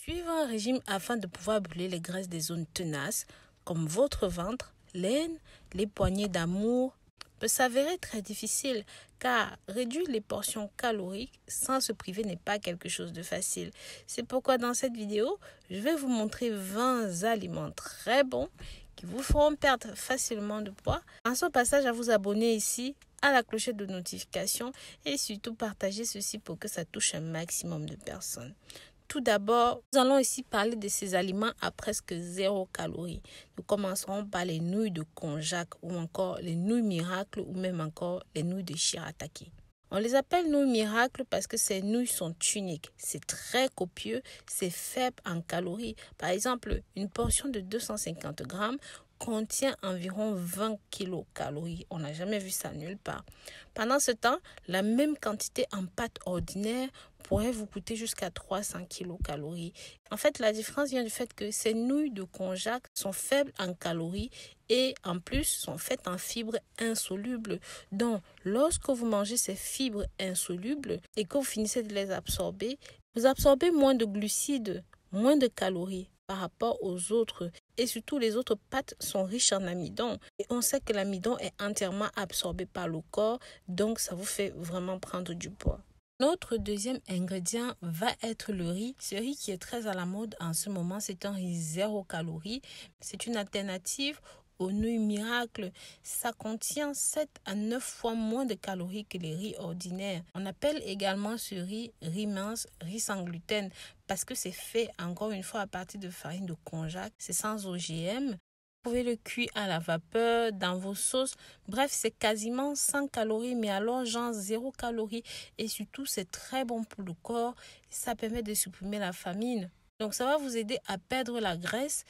Suivez un régime afin de pouvoir brûler les graisses des zones tenaces, comme votre ventre, l'aine, les poignées d'amour, peut s'avérer très difficile car réduire les portions caloriques sans se priver n'est pas quelque chose de facile. C'est pourquoi dans cette vidéo, je vais vous montrer 20 aliments très bons qui vous feront perdre facilement de poids. Pensez au passage à vous abonner ici à la clochette de notification et surtout partager ceci pour que ça touche un maximum de personnes. Tout d'abord, nous allons ici parler de ces aliments à presque 0 calories. Nous commencerons par les nouilles de konjac ou encore les nouilles miracles ou même encore les nouilles de shirataki. On les appelle nouilles miracles parce que ces nouilles sont uniques. C'est très copieux, c'est faible en calories. Par exemple, une portion de 250 grammes contient environ 20 kilocalories. On n'a jamais vu ça nulle part. Pendant ce temps, la même quantité en pâte ordinaire pourrait vous coûter jusqu'à 300 kilocalories. En fait, la différence vient du fait que ces nouilles de konjac sont faibles en calories et en plus sont faites en fibres insolubles. Donc, lorsque vous mangez ces fibres insolubles et que vous finissez de les absorber, vous absorbez moins de glucides, moins de calories par rapport aux autres. Et surtout, les autres pâtes sont riches en amidon. Et on sait que l'amidon est entièrement absorbé par le corps, donc ça vous fait vraiment prendre du poids. Notre deuxième ingrédient va être le riz. Ce riz qui est très à la mode en ce moment, c'est un riz 0 calories. C'est une alternative aux nouilles miracles. Ça contient 7 à 9 fois moins de calories que les riz ordinaires. On appelle également ce riz mince, riz sans gluten, parce que c'est fait encore une fois à partir de farine de konjac. C'est sans OGM. Vous pouvez le cuire à la vapeur, dans vos sauces. Bref, c'est quasiment 100 calories, mais alors genre 0 calories. Et surtout, c'est très bon pour le corps. Ça permet de supprimer la famine. Donc, ça va vous aider à perdre la graisse.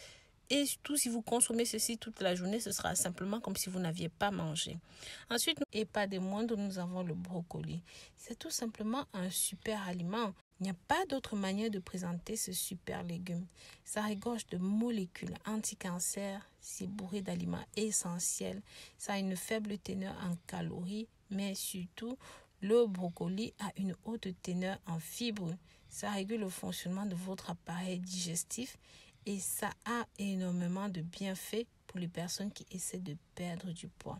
Et surtout, si vous consommez ceci toute la journée, ce sera simplement comme si vous n'aviez pas mangé. Ensuite, et pas des moindres, nous avons le brocoli. C'est tout simplement un super aliment. Il n'y a pas d'autre manière de présenter ce super légume. Ça regorge de molécules anti-cancer, c'est bourré d'aliments essentiels. Ça a une faible teneur en calories, mais surtout, le brocoli a une haute teneur en fibres. Ça régule le fonctionnement de votre appareil digestif. Et ça a énormément de bienfaits pour les personnes qui essaient de perdre du poids.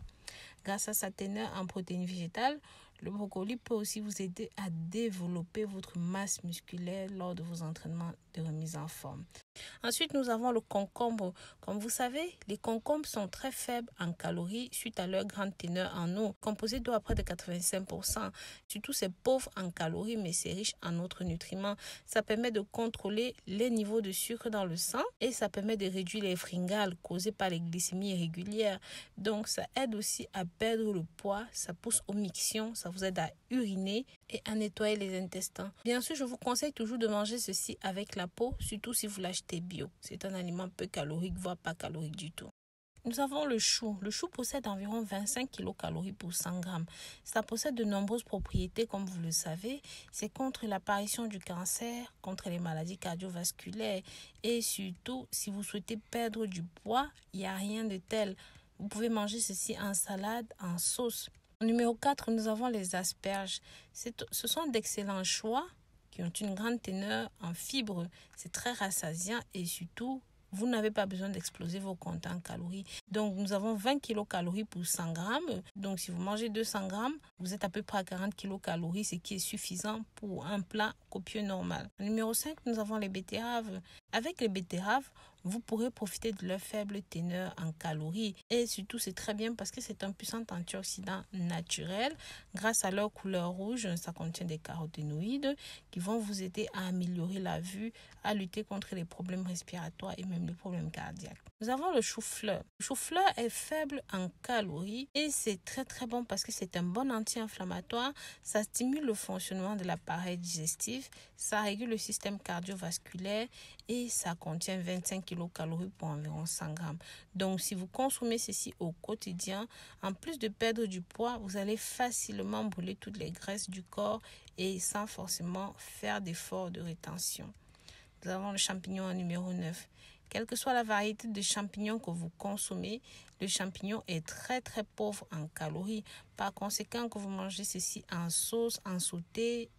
Grâce à sa teneur en protéines végétales, le brocoli peut aussi vous aider à développer votre masse musculaire lors de vos entraînements de remise en forme. Ensuite, nous avons le concombre. Comme vous savez, les concombres sont très faibles en calories suite à leur grande teneur en eau, composée d'eau à près de 85%. Surtout, c'est pauvre en calories, mais c'est riche en autres nutriments. Ça permet de contrôler les niveaux de sucre dans le sang et ça permet de réduire les fringales causées par les glycémies irrégulières. Donc, ça aide aussi à perdre le poids, ça pousse aux mictions, ça vous aide à uriner et à nettoyer les intestins. Bien sûr, je vous conseille toujours de manger ceci avec la peau, surtout si vous l'achetez bio. C'est un aliment peu calorique, voire pas calorique du tout. Nous avons le chou. Le chou possède environ 25 kilocalories pour 100 grammes. Ça possède de nombreuses propriétés, comme vous le savez. C'est contre l'apparition du cancer, contre les maladies cardiovasculaires. Et surtout, si vous souhaitez perdre du poids, il n'y a rien de tel. Vous pouvez manger ceci en salade, en sauce. Numéro 4, nous avons les asperges. Ce sont d'excellents choix qui ont une grande teneur en fibres. C'est très rassasiant et surtout, vous n'avez pas besoin d'exploser vos comptes en calories. Donc, nous avons 20 kilocalories pour 100 grammes. Donc, si vous mangez 200 grammes, vous êtes à peu près à 40 kilocalories, ce qui est suffisant pour un plat copieux normal. Numéro 5, nous avons les betteraves. Avec les betteraves, vous pourrez profiter de leur faible teneur en calories. Et surtout, c'est très bien parce que c'est un puissant antioxydant naturel. Grâce à leur couleur rouge, ça contient des caroténoïdes qui vont vous aider à améliorer la vue, à lutter contre les problèmes respiratoires et même les problèmes cardiaques. Nous avons le chou-fleur. Le chou-fleur est faible en calories et c'est très très bon parce que c'est un bon anti-inflammatoire. Ça stimule le fonctionnement de l'appareil digestif, ça régule le système cardiovasculaire et ça contient 25 kilocalories pour environ 100 grammes. Donc, si vous consommez ceci au quotidien, en plus de perdre du poids, vous allez facilement brûler toutes les graisses du corps et sans forcément faire d'efforts de rétention. Nous avons le champignon en numéro 9. Quelle que soit la variété de champignons que vous consommez, le champignon est très très pauvre en calories. Par conséquent, que vous mangez ceci en sauce, en sauté,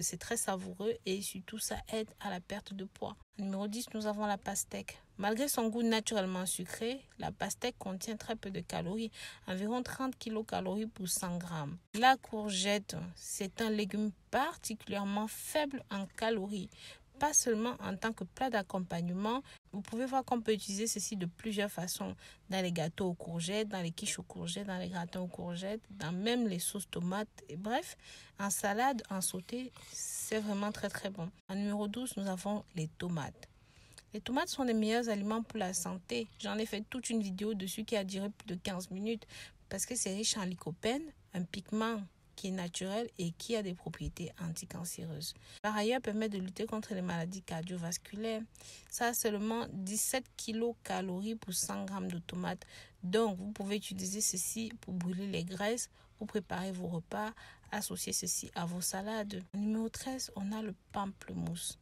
c'est très savoureux et surtout ça aide à la perte de poids. Numéro 10, nous avons la pastèque. Malgré son goût naturellement sucré, la pastèque contient très peu de calories, environ 30 kilocalories pour 100 grammes. La courgette, c'est un légume particulièrement faible en calories. Pas seulement en tant que plat d'accompagnement, vous pouvez voir qu'on peut utiliser ceci de plusieurs façons. Dans les gâteaux aux courgettes, dans les quiches aux courgettes, dans les gratins aux courgettes, dans même les sauces tomates. Et bref, en salade, en sauté, c'est vraiment très très bon. En numéro 12, nous avons les tomates. Les tomates sont les meilleurs aliments pour la santé. J'en ai fait toute une vidéo dessus qui a duré plus de 15 minutes parce que c'est riche en lycopène, un pigment qui est naturel et qui a des propriétés anticancéreuses. Par ailleurs, permet de lutter contre les maladies cardiovasculaires. Ça a seulement 17 kilocalories pour 100 grammes de tomates. Donc, vous pouvez utiliser ceci pour brûler les graisses, pour préparer vos repas, associer ceci à vos salades. Numéro 13, on a le pamplemousse.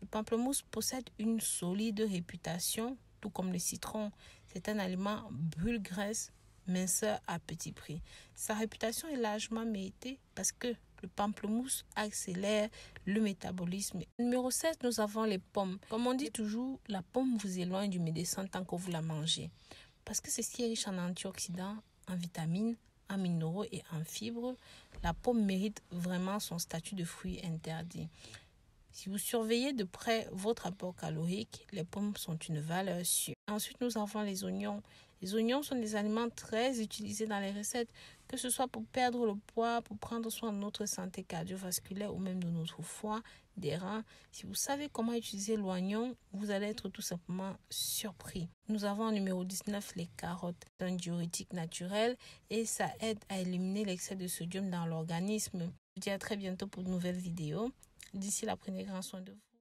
Le pamplemousse possède une solide réputation, tout comme le citron. C'est un aliment brûle-graisse, minceur à petit prix. Sa réputation est largement méritée parce que le pamplemousse accélère le métabolisme. Numéro 7, nous avons les pommes. Comme on dit toujours, la pomme vous éloigne du médecin tant que vous la mangez. Parce que ceci est riche en antioxydants, en vitamines, en minéraux et en fibres, la pomme mérite vraiment son statut de fruit interdit. Si vous surveillez de près votre apport calorique, les pommes sont une valeur sûre. Ensuite, nous avons les oignons. Les oignons sont des aliments très utilisés dans les recettes, que ce soit pour perdre le poids, pour prendre soin de notre santé cardiovasculaire ou même de notre foie, des reins. Si vous savez comment utiliser l'oignon, vous allez être tout simplement surpris. Nous avons en numéro 19 les carottes. C'est un diurétique naturel et ça aide à éliminer l'excès de sodium dans l'organisme. Je vous dis à très bientôt pour de nouvelles vidéos. D'ici là, prenez grand soin de vous.